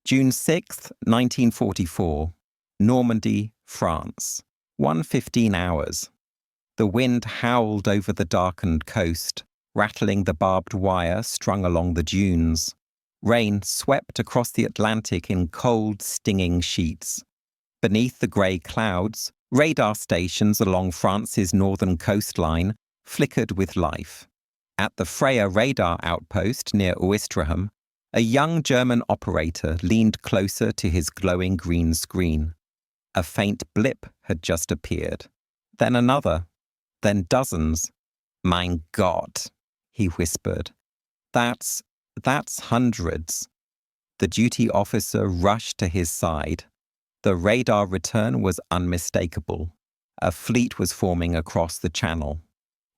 June 6th, 1944. Normandy, France. 1:15 hours. The wind howled over the darkened coast, rattling the barbed wire strung along the dunes. Rain swept across the Atlantic in cold, stinging sheets. Beneath the grey clouds, radar stations along France's northern coastline flickered with life. At the Freya radar outpost near Ouistreham, a young German operator leaned closer to his glowing green screen. A faint blip had just appeared. Then another. Then dozens. "Mein Gott," he whispered. That's hundreds." The duty officer rushed to his side. The radar return was unmistakable. A fleet was forming across the channel.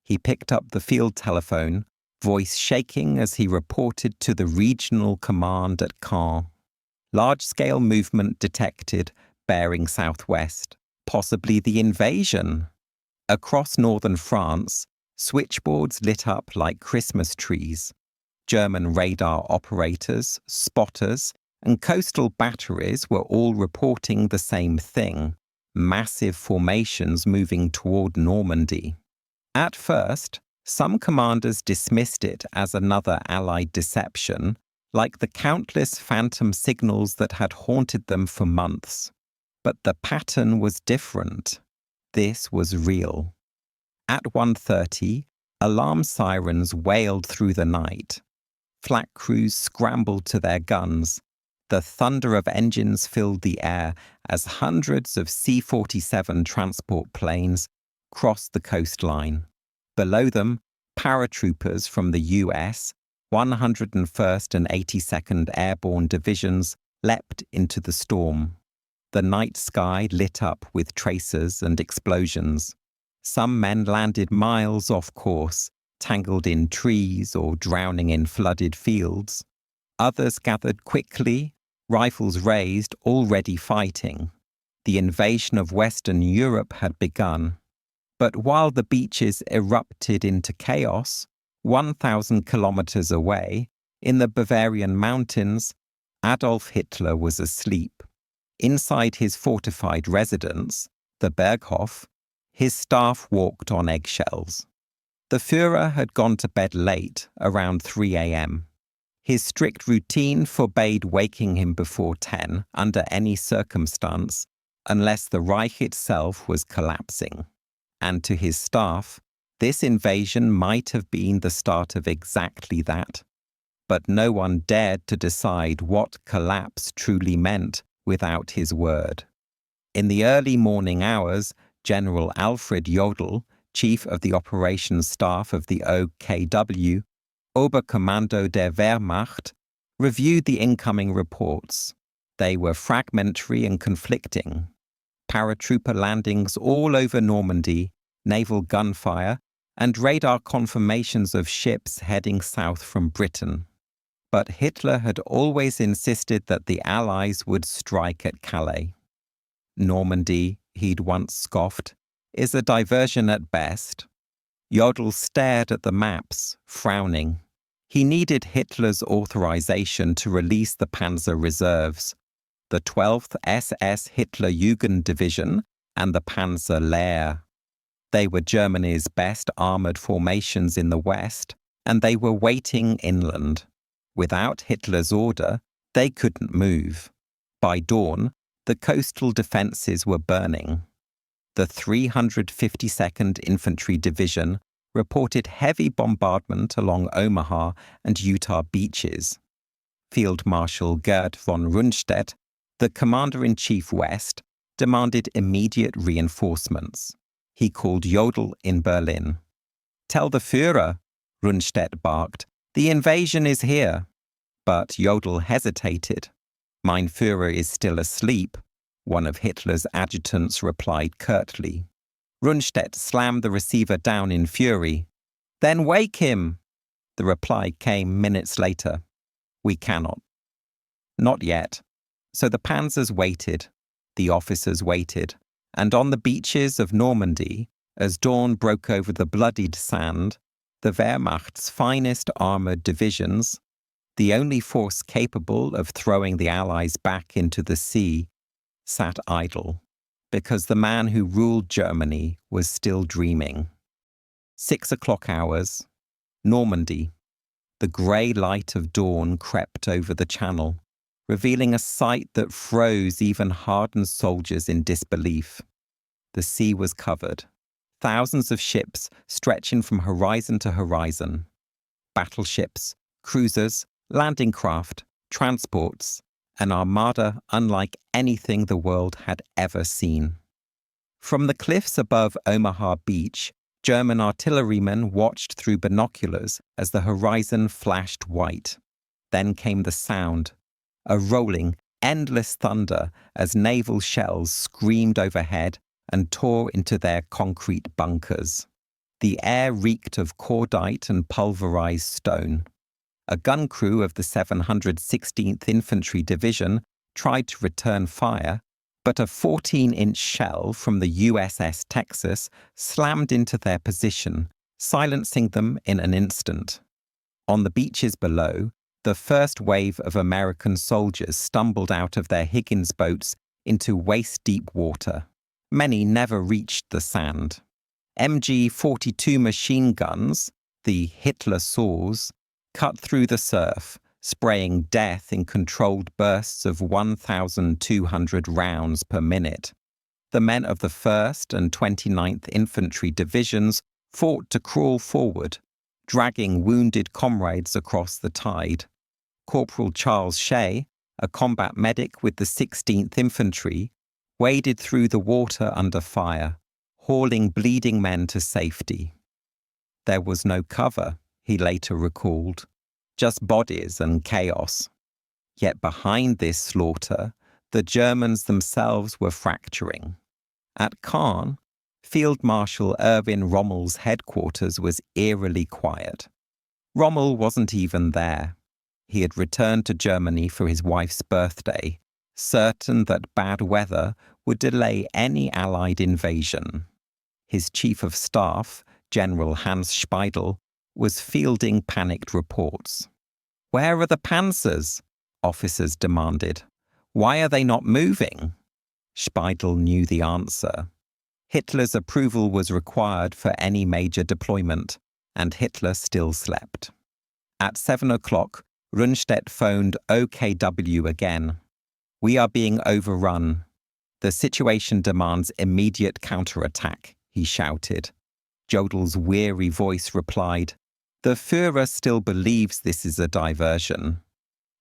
He picked up the field telephone, voice shaking as he reported to the regional command at Caen. Large-scale movement detected, bearing southwest. Possibly the invasion. Across northern France, switchboards lit up like Christmas trees. German radar operators, spotters, and coastal batteries were all reporting the same thing: massive formations moving toward Normandy. At first, some commanders dismissed it as another Allied deception, like the countless phantom signals that had haunted them for months. But the pattern was different. This was real. At 1:30, alarm sirens wailed through the night. Flak crews scrambled to their guns. The thunder of engines filled the air as hundreds of C-47 transport planes crossed the coastline. Below them, paratroopers from the US, 101st and 82nd Airborne Divisions leapt into the storm. The night sky lit up with tracers and explosions. Some men landed miles off course, tangled in trees or drowning in flooded fields. Others gathered quickly, rifles raised, already fighting. The invasion of Western Europe had begun. But while the beaches erupted into chaos, 1,000 kilometers away, in the Bavarian mountains, Adolf Hitler was asleep. Inside his fortified residence, the Berghof, his staff walked on eggshells. The Führer had gone to bed late, around 3 a.m. His strict routine forbade waking him before 10 under any circumstance, unless the Reich itself was collapsing. And to his staff, this invasion might have been the start of exactly that. But no one dared to decide what collapse truly meant without his word. In the early morning hours, General Alfred Jodl, chief of the operations staff of the OKW, Oberkommando der Wehrmacht, reviewed the incoming reports. They were fragmentary and conflicting. Paratrooper landings all over Normandy, naval gunfire, and radar confirmations of ships heading south from Britain. But Hitler had always insisted that the Allies would strike at Calais. Normandy, he'd once scoffed, is a diversion at best. Jodl stared at the maps, frowning. He needed Hitler's authorization to release the Panzer reserves, the 12th SS Hitler Jugend Division and the Panzer Lehr. They were Germany's best armoured formations in the West, and they were waiting inland. Without Hitler's order, they couldn't move. By dawn, the coastal defences were burning. The 352nd Infantry Division reported heavy bombardment along Omaha and Utah beaches. Field Marshal Gerd von Rundstedt, the Commander-in-Chief West, demanded immediate reinforcements. He called Jodl in Berlin. "Tell the Führer," Rundstedt barked, "the invasion is here." But Jodl hesitated. "Mein Führer is still asleep," one of Hitler's adjutants replied curtly. Rundstedt slammed the receiver down in fury. "Then wake him!" The reply came minutes later. "We cannot." Not yet. So the panzers waited. The officers waited. And on the beaches of Normandy, as dawn broke over the bloodied sand, the Wehrmacht's finest armoured divisions, The only force capable of throwing the Allies back into the sea sat idle, because the man who ruled Germany was still dreaming. 6 o'clock hours, Normandy. The grey light of dawn crept over the channel, revealing a sight that froze even hardened soldiers in disbelief. The sea was covered, thousands of ships stretching from horizon to horizon. Battleships, cruisers, landing craft, transports, an armada unlike anything the world had ever seen. From the cliffs above Omaha Beach, German artillerymen watched through binoculars as the horizon flashed white. Then came the sound, a rolling, endless thunder as naval shells screamed overhead and tore into their concrete bunkers. The air reeked of cordite and pulverized stone. A gun crew of the 716th Infantry Division tried to return fire, but a 14-inch shell from the USS Texas slammed into their position, silencing them in an instant. On the beaches below, the first wave of American soldiers stumbled out of their Higgins boats into waist-deep water. Many never reached the sand. MG-42 machine guns, the Hitler saws, cut through the surf, spraying death in controlled bursts of 1,200 rounds per minute. The men of the 1st and 29th Infantry Divisions fought to crawl forward, dragging wounded comrades across the tide. Corporal Charles Shea, a combat medic with the 16th Infantry, waded through the water under fire, hauling bleeding men to safety. There was no cover, he later recalled, just bodies and chaos. Yet behind this slaughter, the Germans themselves were fracturing. At Caen, Field Marshal Erwin Rommel's headquarters was eerily quiet. Rommel wasn't even there. He had returned to Germany for his wife's birthday, certain that bad weather would delay any Allied invasion. His chief of staff, General Hans Speidel, was fielding panicked reports. "Where are the panzers?" officers demanded. "Why are they not moving?" Speidel knew the answer. Hitler's approval was required for any major deployment, and Hitler still slept. At 7 o'clock, Rundstedt phoned OKW again. "We are being overrun. The situation demands immediate counterattack," he shouted. Jodel's weary voice replied, "The Führer still believes this is a diversion.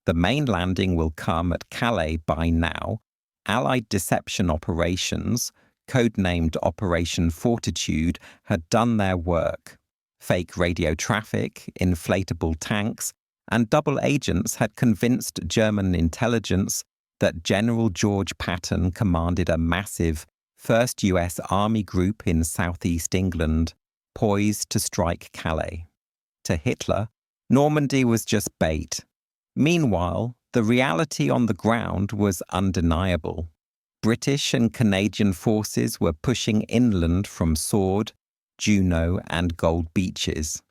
The main landing will come at Calais by now. Allied deception operations, codenamed Operation Fortitude, had done their work. Fake radio traffic, inflatable tanks, and double agents had convinced German intelligence that General George Patton commanded a massive 1st US Army Group in southeast England, poised to strike Calais. To Hitler, Normandy was just bait. Meanwhile, the reality on the ground was undeniable. British and Canadian forces were pushing inland from Sword, Juno, and Gold Beaches.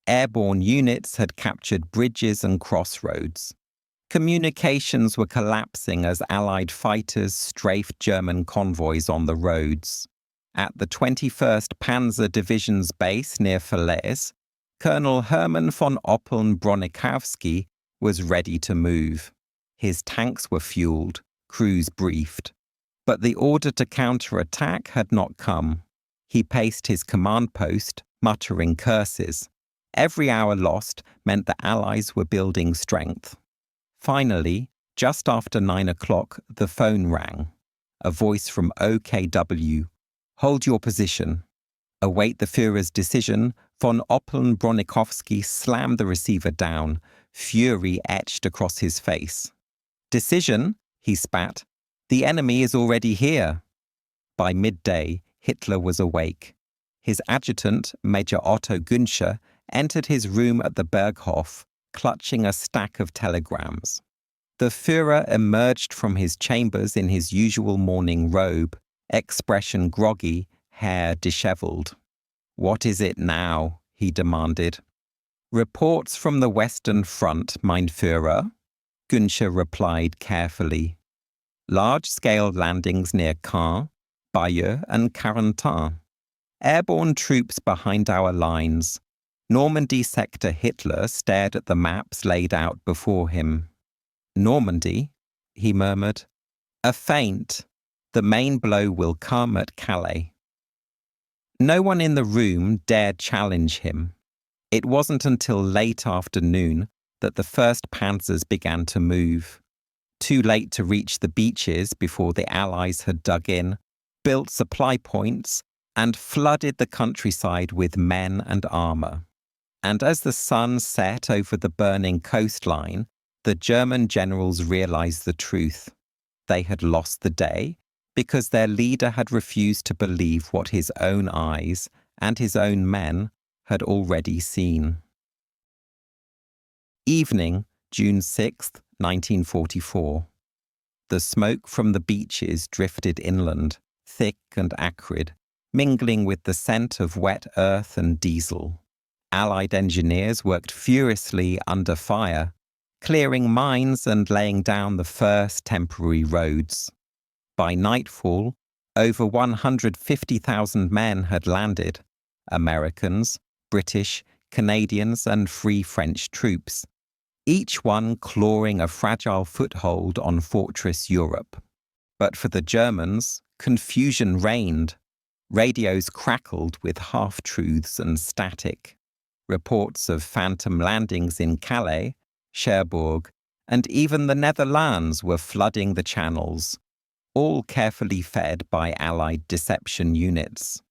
Airborne units had captured bridges and crossroads. Communications were collapsing as Allied fighters strafed German convoys on the roads. At the 21st Panzer Division's base near Falaise, Colonel Hermann von Oppeln-Bronikowski was ready to move. His tanks were fueled, crews briefed. But the order to counterattack had not come. He paced his command post, muttering curses. Every hour lost meant the Allies were building strength. Finally, just after 9 o'clock, the phone rang. A voice from OKW. "Hold your position." Await the Führer's decision, von Oppeln-Bronikowski slammed the receiver down, fury etched across his face. "Decision?" he spat. "The enemy is already here." By midday, Hitler was awake. His adjutant, Major Otto Günscher, entered his room at the Berghof, clutching a stack of telegrams. The Führer emerged from his chambers in his usual morning robe, expression groggy, hair dishevelled. "What is it now?" he demanded. Reports from the Western Front, mein Führer, Günscher replied carefully. Large-scale landings near Caen, Bayeux and Carentan. Airborne troops behind our lines. Normandy sector Hitler stared at the maps laid out before him. Normandy, he murmured. A feint. The main blow will come at Calais. No one in the room dared challenge him. It wasn't until late afternoon that the first panzers began to move. Too late to reach the beaches before the Allies had dug in, built supply points, and flooded the countryside with men and armour. And as the sun set over the burning coastline, the German generals realised the truth. They had lost the day because their leader had refused to believe what his own eyes and his own men had already seen. Evening, June 6th, 1944. The smoke from the beaches drifted inland, thick and acrid, mingling with the scent of wet earth and diesel. Allied engineers worked furiously under fire, clearing mines and laying down the first temporary roads. By nightfall, over 150,000 men had landed, Americans, British, Canadians and Free French troops, each one clawing a fragile foothold on Fortress Europe. But for the Germans, confusion reigned. Radios crackled with half-truths and static. Reports of phantom landings in Calais, Cherbourg, and even the Netherlands were flooding the channels, all carefully fed by Allied deception units.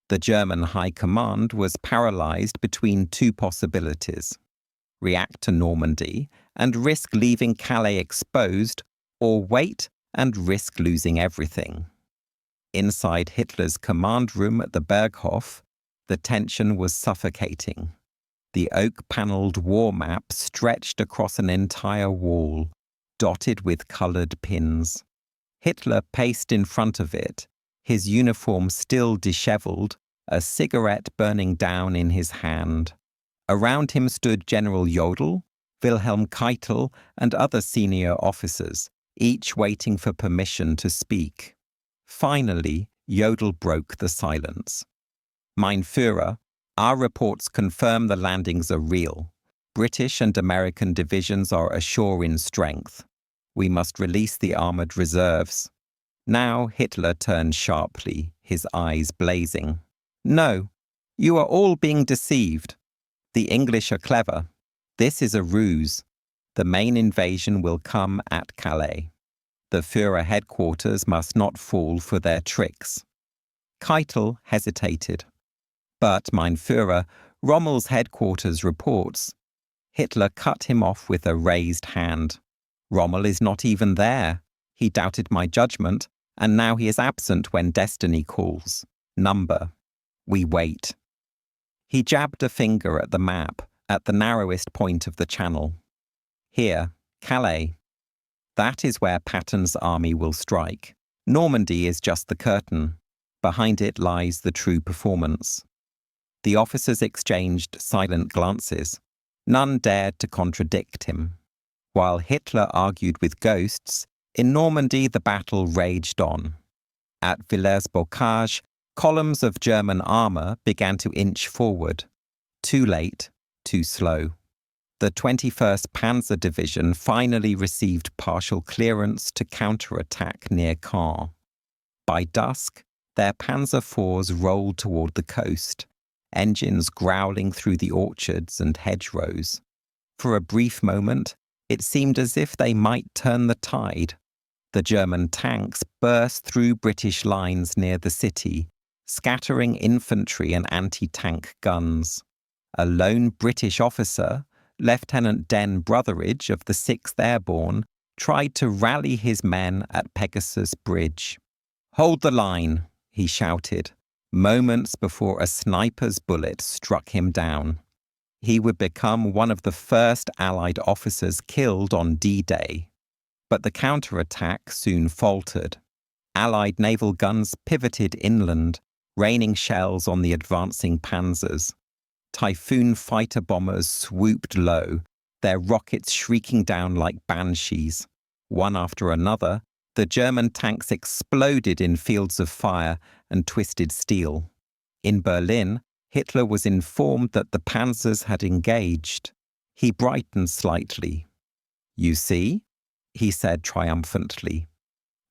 The German High Command was paralysed between two possibilities: react to Normandy and risk leaving Calais exposed, or wait and risk losing everything. Inside Hitler's command room at the Berghof, the tension was suffocating. The oak-panelled war map stretched across an entire wall, dotted with coloured pins. Hitler paced in front of it, his uniform still dishevelled, a cigarette burning down in his hand. Around him stood General Jodl, Wilhelm Keitel, and other senior officers, each waiting for permission to speak. Finally, Jodl broke the silence. Mein Führer, our reports confirm the landings are real. British and American divisions are ashore in strength. We must release the armoured reserves. Now Hitler turned sharply, his eyes blazing. No, you are all being deceived. The English are clever. This is a ruse. The main invasion will come at Calais. The Führer headquarters must not fall for their tricks. Keitel hesitated. But, mein Führer, Rommel's headquarters reports. Hitler cut him off with a raised hand. Rommel is not even there. He doubted my judgment, and now he is absent when destiny calls. Number. We wait. He jabbed a finger at the map, at the narrowest point of the channel. Here, Calais. That is where Patton's army will strike. Normandy is just the curtain. Behind it lies the true performance. The officers exchanged silent glances. None dared to contradict him. While Hitler argued with ghosts, in Normandy the battle raged on. At Villers-Bocage, columns of German armour began to inch forward. Too late, too slow. The 21st Panzer Division finally received partial clearance to counterattack near Caen. By dusk, their Panzer IVs rolled toward the coast, engines growling through the orchards and hedgerows. For a brief moment, it seemed as if they might turn the tide. The German tanks burst through British lines near the city, scattering infantry and anti-tank guns. A lone British officer, Lieutenant Den Brotheridge of the 6th Airborne, tried to rally his men at Pegasus Bridge. "Hold the line," he shouted, moments before a sniper's bullet struck him down. He would become one of the first Allied officers killed on D-Day. But the counterattack soon faltered. Allied naval guns pivoted inland, raining shells on the advancing panzers. Typhoon fighter bombers swooped low, their rockets shrieking down like banshees. One after another, the German tanks exploded in fields of fire and twisted steel. In Berlin, Hitler was informed that the panzers had engaged. He brightened slightly. "You see," he said triumphantly,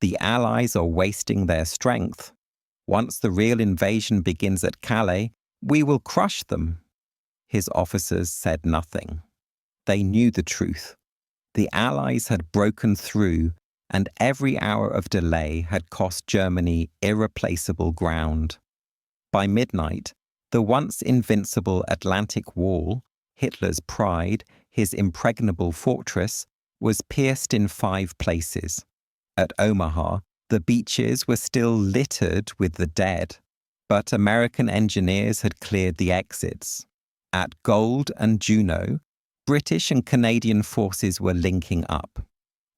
"the Allies are wasting their strength. Once the real invasion begins at Calais, we will crush them." His officers said nothing. They knew the truth. The Allies had broken through, and every hour of delay had cost Germany irreplaceable ground. By midnight, the once invincible Atlantic Wall, Hitler's pride, his impregnable fortress, was pierced in 5 places. At Omaha, the beaches were still littered with the dead, but American engineers had cleared the exits. At Gold and Juno, British and Canadian forces were linking up.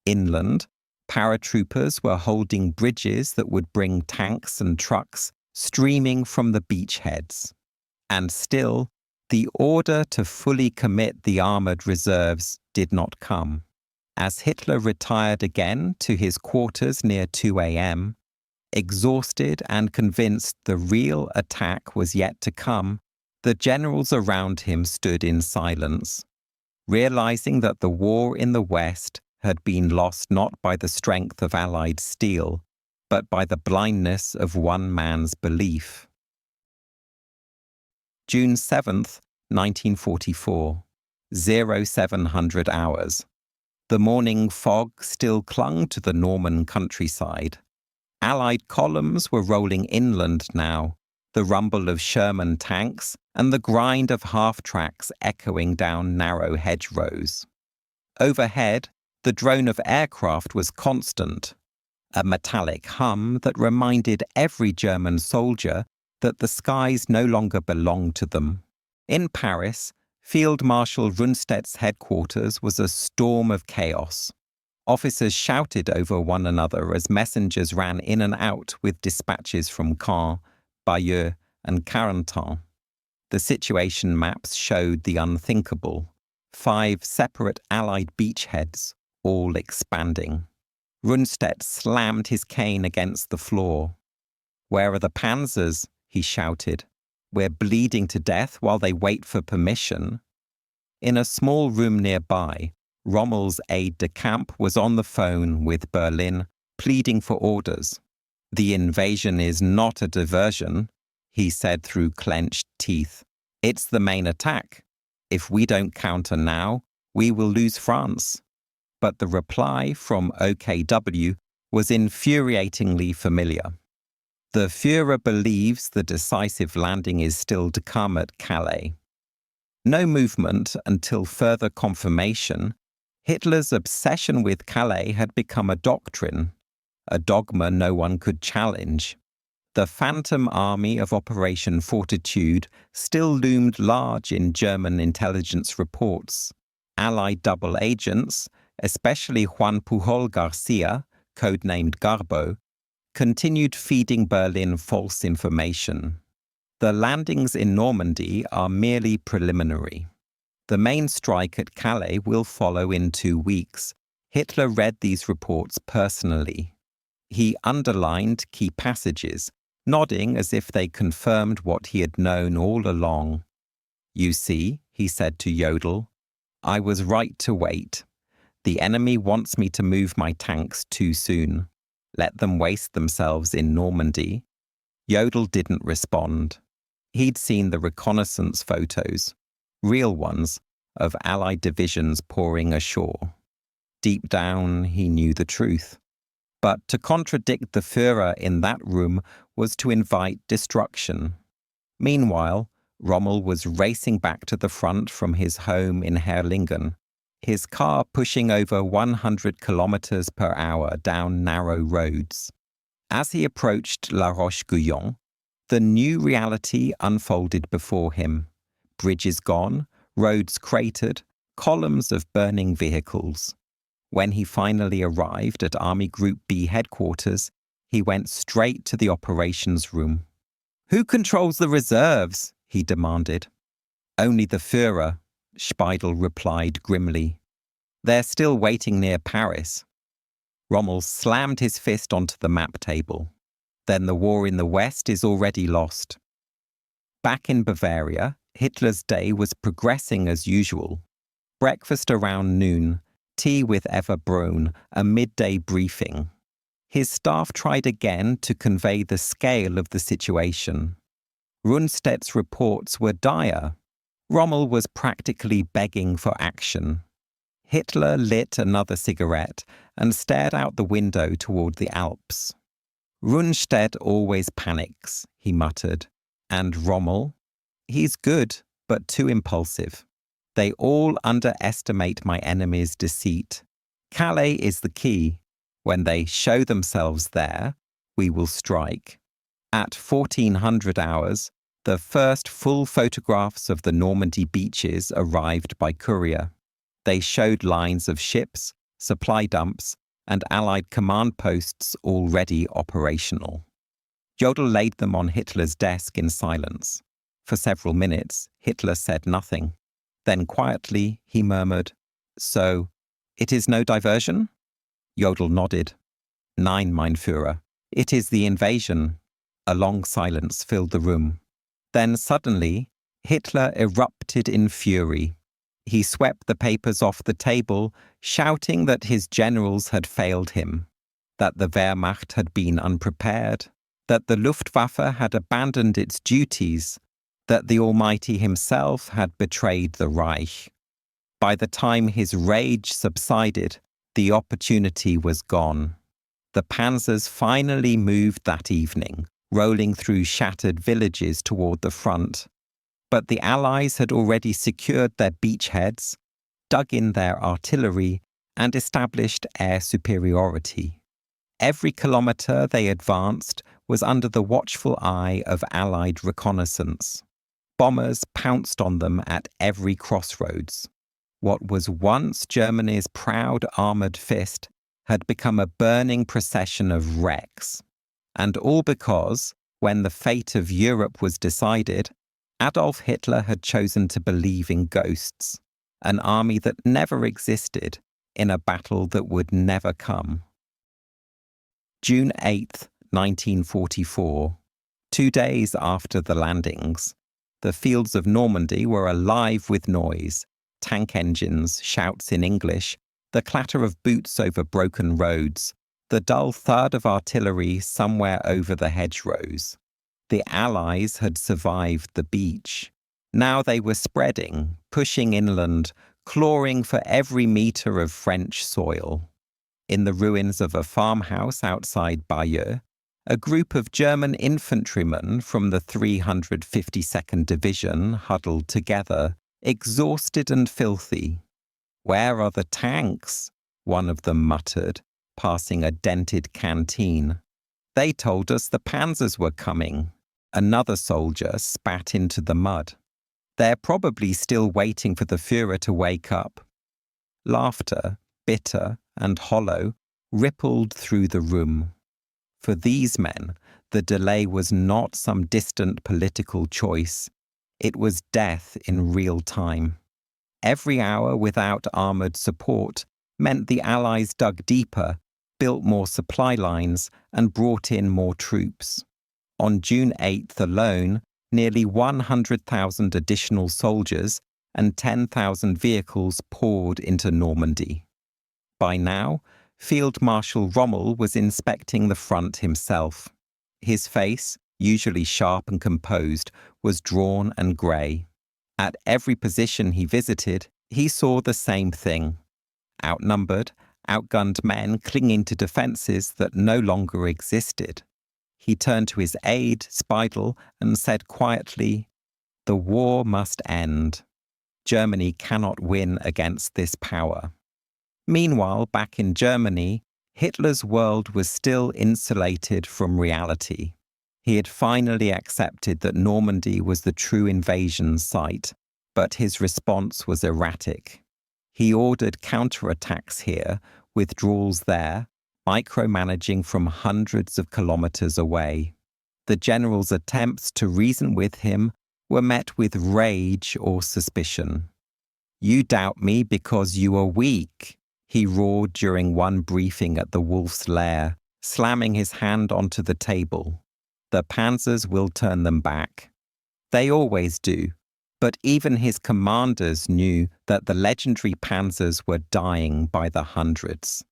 Inland, paratroopers were holding bridges that would bring tanks and trucks streaming from the beachheads. And still, the order to fully commit the armoured reserves did not come. As Hitler retired again to his quarters near 2 a.m., exhausted and convinced the real attack was yet to come, the generals around him stood in silence, realizing that the war in the West had been lost not by the strength of Allied steel, but by the blindness of one man's belief. June 7th, 1944, 0700 hours. The morning fog still clung to the Norman countryside. Allied columns were rolling inland now, the rumble of Sherman tanks and the grind of half-tracks echoing down narrow hedgerows. Overhead, the drone of aircraft was constant, a metallic hum that reminded every German soldier that the skies no longer belonged to them. In Paris, Field Marshal Rundstedt's headquarters was a storm of chaos. Officers shouted over one another as messengers ran in and out with dispatches from Caen, Bayeux, and Carentan. The situation maps showed the unthinkable. 5 separate Allied beachheads, all expanding. Rundstedt slammed his cane against the floor. "Where are the panzers?" he shouted. "We're bleeding to death while they wait for permission." In a small room nearby, Rommel's aide-de-camp was on the phone with Berlin, pleading for orders. "The invasion is not a diversion," he said through clenched teeth. "It's the main attack. If we don't counter now, we will lose France." But the reply from OKW was infuriatingly familiar. "The Führer believes the decisive landing is still to come at Calais." No movement until further confirmation. Hitler's obsession with Calais had become a doctrine, a dogma no one could challenge. The phantom army of Operation Fortitude still loomed large in German intelligence reports. Allied double agents, especially Juan Pujol Garcia, codenamed Garbo, continued feeding Berlin false information. The landings in Normandy are merely preliminary. The main strike at Calais will follow in 2 weeks. Hitler read these reports personally. He underlined key passages, nodding as if they confirmed what he had known all along. "You see," he said to Jodl, "I was right to wait. The enemy wants me to move my tanks too soon. Let them waste themselves in Normandy." Jodl didn't respond. He'd seen the reconnaissance photos, real ones, of Allied divisions pouring ashore. Deep down, he knew the truth. But to contradict the Führer in that room was to invite destruction. Meanwhile, Rommel was racing back to the front from his home in Herrlingen, his car pushing over 100 kilometers per hour down narrow roads. As he approached La Roche-Guyon, the new reality unfolded before him. Bridges gone, roads cratered, columns of burning vehicles. When he finally arrived at Army Group B headquarters, he went straight to the operations room. "Who controls the reserves?" he demanded. Only the Führer, Speidel replied grimly. They're still waiting near Paris. Rommel slammed his fist onto the map table. Then the war in the West is already lost. Back in Bavaria, Hitler's day was progressing as usual. Breakfast around noon, tea with Eva Braun, a midday briefing. His staff tried again to convey the scale of the situation. Rundstedt's reports were dire. Rommel was practically begging for action. Hitler lit another cigarette and stared out the window toward the Alps. Rundstedt always panics, he muttered. And Rommel? He's good, but too impulsive. They all underestimate my enemy's deceit. Calais is the key. When they show themselves there, we will strike. At 1400 hours, the first full photographs of the Normandy beaches arrived by courier. They showed lines of ships, supply dumps, and Allied command posts already operational. Jodl laid them on Hitler's desk in silence. For several minutes, Hitler said nothing. Then quietly, he murmured, So, it is no diversion? Jodl nodded. Nein, mein Führer. It is the invasion. A long silence filled the room. Then suddenly, Hitler erupted in fury. He swept the papers off the table, shouting that his generals had failed him, that the Wehrmacht had been unprepared, that the Luftwaffe had abandoned its duties, that the Almighty himself had betrayed the Reich. By the time his rage subsided, the opportunity was gone. The panzers finally moved that evening, rolling through shattered villages toward the front. But the Allies had already secured their beachheads, dug in their artillery, and established air superiority. Every kilometre they advanced was under the watchful eye of Allied reconnaissance. Bombers pounced on them at every crossroads. What was once Germany's proud armoured fist had become a burning procession of wrecks. And all because, when the fate of Europe was decided, Adolf Hitler had chosen to believe in ghosts, an army that never existed in a battle that would never come. June 8, 1944, 2 days after the landings, the fields of Normandy were alive with noise, tank engines, shouts in English, the clatter of boots over broken roads, the dull thud of artillery somewhere over the hedgerows. The Allies had survived the beach. Now they were spreading, pushing inland, clawing for every metre of French soil. In the ruins of a farmhouse outside Bayeux, a group of German infantrymen from the 352nd Division huddled together, exhausted and filthy. "Where are the tanks?" one of them muttered, passing a dented canteen. "They told us the panzers were coming." Another soldier spat into the mud. "They're probably still waiting for the Führer to wake up." Laughter, bitter and hollow, rippled through the room. For these men, the delay was not some distant political choice. It was death in real time. Every hour without armoured support meant the Allies dug deeper, built more supply lines, and brought in more troops. On June 8th alone, nearly 100,000 additional soldiers and 10,000 vehicles poured into Normandy. By now, Field Marshal Rommel was inspecting the front himself. His face, usually sharp and composed, was drawn and grey. At every position he visited, he saw the same thing. Outnumbered, outgunned men clinging to defences that no longer existed. He turned to his aide, Speidel, and said quietly, "The war must end. Germany cannot win against this power." Meanwhile, back in Germany, Hitler's world was still insulated from reality. He had finally accepted that Normandy was the true invasion site, but his response was erratic. He ordered counterattacks here, withdrawals there, micromanaging from hundreds of kilometers away. The general's attempts to reason with him were met with rage or suspicion. "You doubt me because you are weak," he roared during one briefing at the wolf's lair, slamming his hand onto the table. "The panzers will turn them back. They always do." But even his commanders knew that the legendary panzers were dying by the hundreds.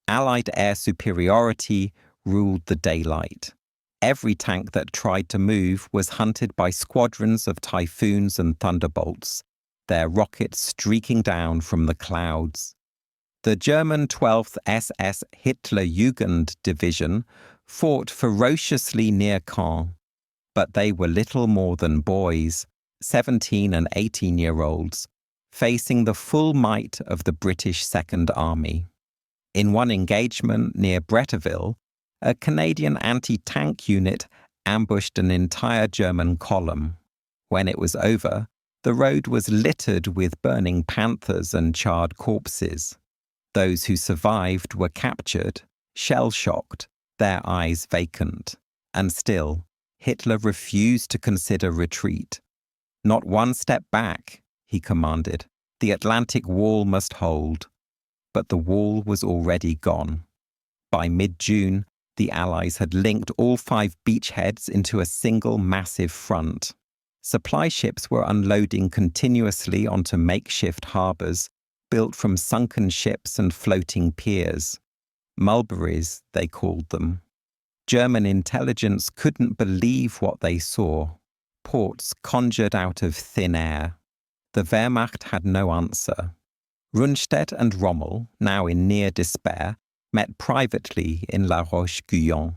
Allied air superiority ruled the daylight. Every tank that tried to move was hunted by squadrons of Typhoons and Thunderbolts, their rockets streaking down from the clouds. The German 12th SS Hitlerjugend Division fought ferociously near Caen, but they were little more than boys, 17 and 18-year-olds, facing the full might of the British Second Army. In one engagement near Bretteville, a Canadian anti-tank unit ambushed an entire German column. When it was over, the road was littered with burning panthers and charred corpses. Those who survived were captured, shell-shocked, their eyes vacant. And still, Hitler refused to consider retreat. "Not one step back," he commanded. "The Atlantic Wall must hold." But the wall was already gone. By mid-June, the Allies had linked all 5 beachheads into a single massive front. Supply ships were unloading continuously onto makeshift harbours, built from sunken ships and floating piers. Mulberries, they called them. German intelligence couldn't believe what they saw. Ports conjured out of thin air. The Wehrmacht had no answer. Rundstedt and Rommel, now in near despair, met privately in La Roche-Guyon.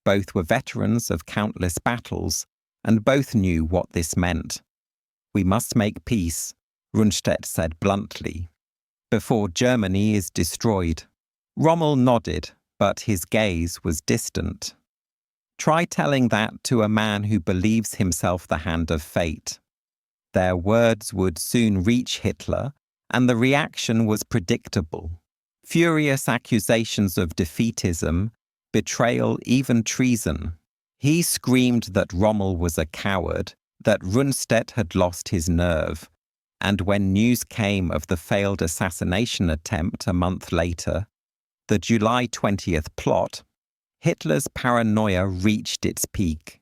Both were veterans of countless battles, and both knew what this meant. "We must make peace," Rundstedt said bluntly, "before Germany is destroyed." Rommel nodded, but his gaze was distant. Try telling that to a man who believes himself the hand of fate. Their words would soon reach Hitler, and the reaction was predictable. Furious accusations of defeatism, betrayal, even treason. He screamed that Rommel was a coward, that Rundstedt had lost his nerve, and when news came of the failed assassination attempt a month later, the July 20th plot, Hitler's paranoia reached its peak.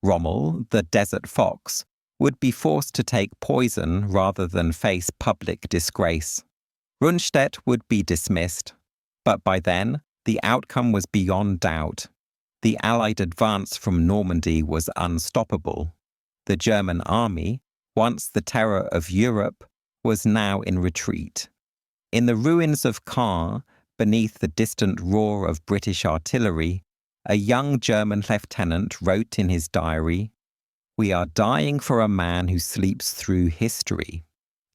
Rommel, the desert fox, would be forced to take poison rather than face public disgrace. Rundstedt would be dismissed, but by then, the outcome was beyond doubt. The Allied advance from Normandy was unstoppable. The German army, once the terror of Europe, was now in retreat. In the ruins of Caen, beneath the distant roar of British artillery, a young German lieutenant wrote in his diary, "We are dying for a man who sleeps through history."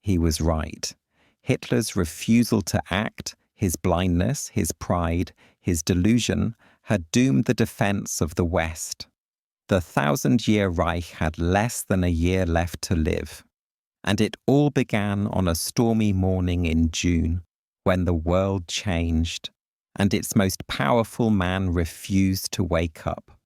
He was right. Hitler's refusal to act, his blindness, his pride, his delusion, had doomed the defense of the West. The 1,000-year Reich had less than a year left to live. And it all began on a stormy morning in June, when the world changed, and its most powerful man refused to wake up.